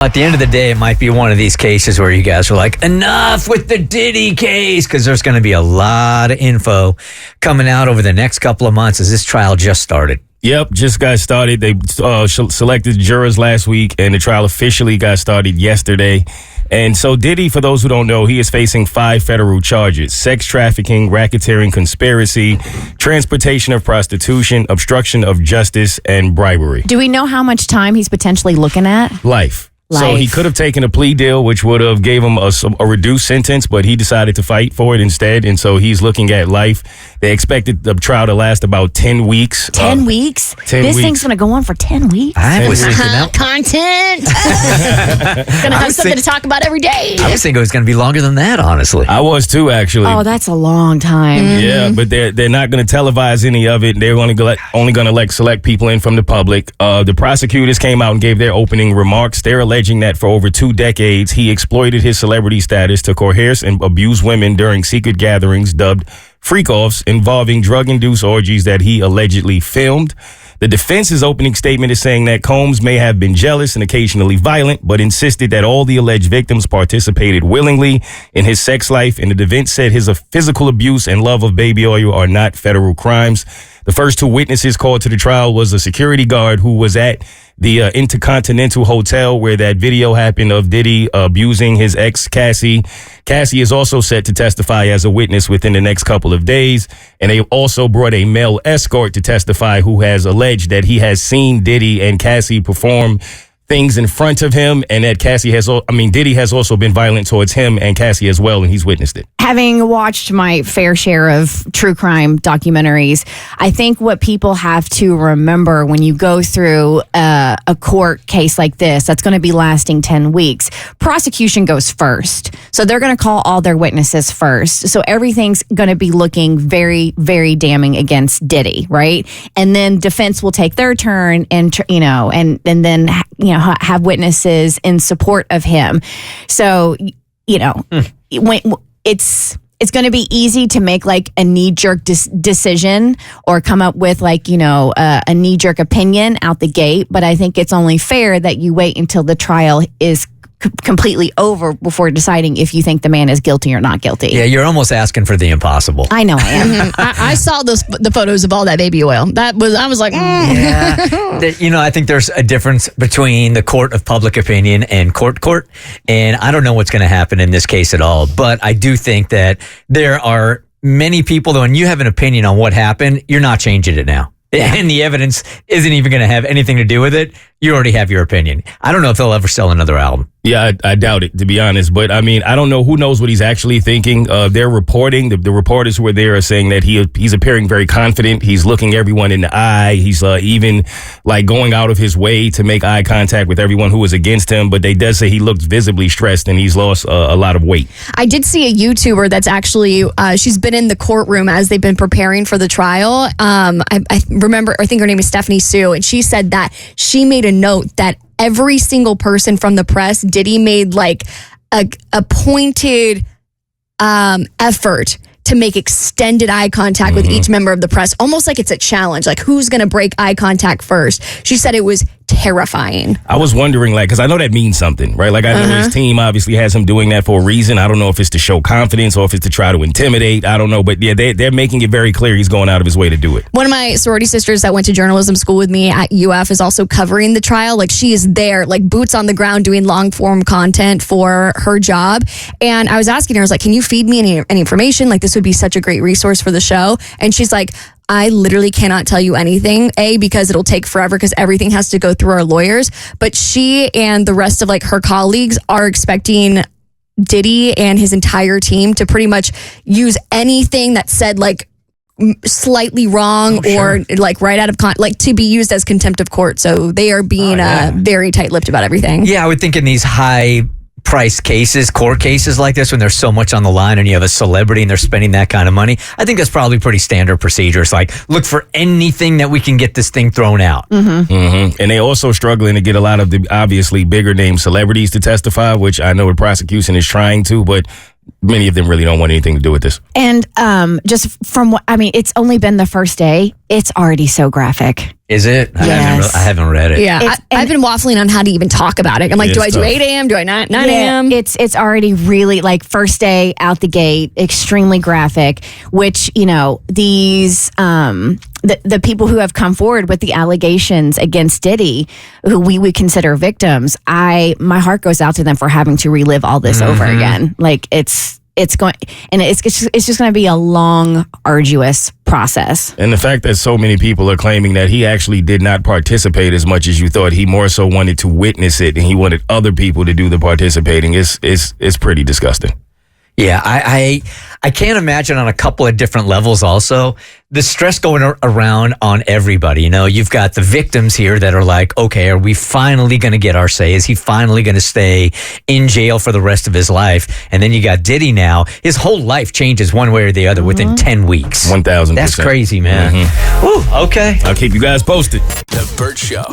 At the end of the day, it might be one of these cases where you guys are like, enough with the Diddy case, because there's going to be a lot of info coming out over the next couple of months as this trial just started. Yep, just got started. They selected jurors last week, and the trial officially got started yesterday. And so Diddy, for those who don't know, he is facing 5 federal charges: sex trafficking, racketeering, conspiracy, transportation of prostitution, obstruction of justice, and bribery. Do we know how much time he's potentially looking at? Life. So he could have taken a plea deal, which would have gave him a reduced sentence, but he decided to fight for it instead. And so he's looking at life. They expected the trial to last about 10 weeks. 10 weeks? 10 this weeks. thing's going to go on for 10 weeks? I was thinking Content! Going to have something to talk about every day. I was thinking it was going to be longer than that, honestly. I was too, actually. Oh, that's a long time. Yeah, but they're not going to televise any of it. They're only going to select people in from the public. The prosecutors came out and gave their opening remarks. They're alleging that for over 2 decades, he exploited his celebrity status to coerce and abuse women during secret gatherings dubbed freak-offs involving drug-induced orgies that he allegedly filmed. The defense's opening statement is saying that Combs may have been jealous and occasionally violent, but insisted that all the alleged victims participated willingly in his sex life, and the defense said his physical abuse and love of baby oil are not federal crimes. The first 2 witnesses called to the trial was a security guard who was at the Intercontinental Hotel where that video happened of Diddy abusing his ex, Cassie. Cassie is also set to testify as a witness within the next couple of days. And they also brought a male escort to testify who has alleged that he has seen Diddy and Cassie perform things in front of him, and that Diddy has also been violent towards him and Cassie as well, and he's witnessed it. Having watched my fair share of true crime documentaries, I think what people have to remember when you go through a court case like this, that's going to be lasting 10 weeks, prosecution goes first. So they're going to call all their witnesses first. So everything's going to be looking very, very damning against Diddy, right? And then defense will take their turn and then have witnesses in support of him. So, when it's going to be easy to make like a knee-jerk decision or come up with a knee-jerk opinion out the gate. But I think it's only fair that you wait until the trial is completely over before deciding if you think the man is guilty or not guilty. Yeah, you're almost asking for the impossible. I know I am. I saw the photos of all that baby oil. I was like, Yeah. I think there's a difference between the court of public opinion and court. And I don't know what's going to happen in this case at all. But I do think that there are many people that when you have an opinion on what happened, you're not changing it now. Yeah. And the evidence isn't even going to have anything to do with it. You already have your opinion. I don't know if they'll ever sell another album. Yeah, I doubt it, to be honest. But, I mean, I don't know. Who knows what he's actually thinking? They're reporting, the reporters who were there are saying that he's appearing very confident. He's looking everyone in the eye. He's even, going out of his way to make eye contact with everyone who was against him. But they does say he looks visibly stressed and he's lost a lot of weight. I did see a YouTuber that's actually, she's been in the courtroom as they've been preparing for the trial. I think her name is Stephanie Sue, and she said that she made a note that every single person from the press, Diddy made a pointed effort to make extended eye contact with each member of the press, almost like it's a challenge, like who's going to break eye contact first. She said it was terrifying. I was wondering, because I know that means something, right? I know his team obviously has him doing that for a reason. I don't know if it's to show confidence or if it's to try to intimidate. I don't know. But yeah, they're making it very clear he's going out of his way to do it. One of my sorority sisters that went to journalism school with me at UF is also covering the trial. She is there, boots on the ground, doing long form content for her job. And I was asking her, I was like, can you feed me any information? This would be such a great resource for the show. And she's like, I literally cannot tell you anything, because it'll take forever because everything has to go through our lawyers. But she and the rest of her colleagues are expecting Diddy and his entire team to pretty much use anything that said slightly wrong or right out of to be used as contempt of court. So they are being very tight-lipped about everything. Yeah, I would think in these high price cases, court cases like this, when there's so much on the line and you have a celebrity and they're spending that kind of money, I think that's probably pretty standard procedure. It's look for anything that we can get this thing thrown out. And they also struggling to get a lot of the obviously bigger name celebrities to testify, which I know the prosecution is trying to, but many of them really don't want anything to do with this. And just from what I mean, it's only been the first day. It's already so graphic. Is it? Yes. I haven't read it. Yeah, I've been waffling on how to even talk about it. I'm like, Yeah, do I it's do tough. 8 a.m.? Do I 9 a.m.? It's already really like first day out the gate, extremely graphic. Which these the people who have come forward with the allegations against Diddy, who we would consider victims, my heart goes out to them for having to relive all this over again. Like it's going, and it's just going to be a long, arduous process. And the fact that so many people are claiming that he actually did not participate as much as you thought, he more so wanted to witness it and he wanted other people to do the participating is pretty disgusting. Yeah, I can't imagine on a couple of different levels also. The stress going around on everybody. You've got the victims here that are like, okay, are we finally going to get our say? Is he finally going to stay in jail for the rest of his life? And then you got Diddy now. His whole life changes one way or the other within 10 weeks. 1,000%. That's crazy, man. Ooh, okay. I'll keep you guys posted. The Bert Show.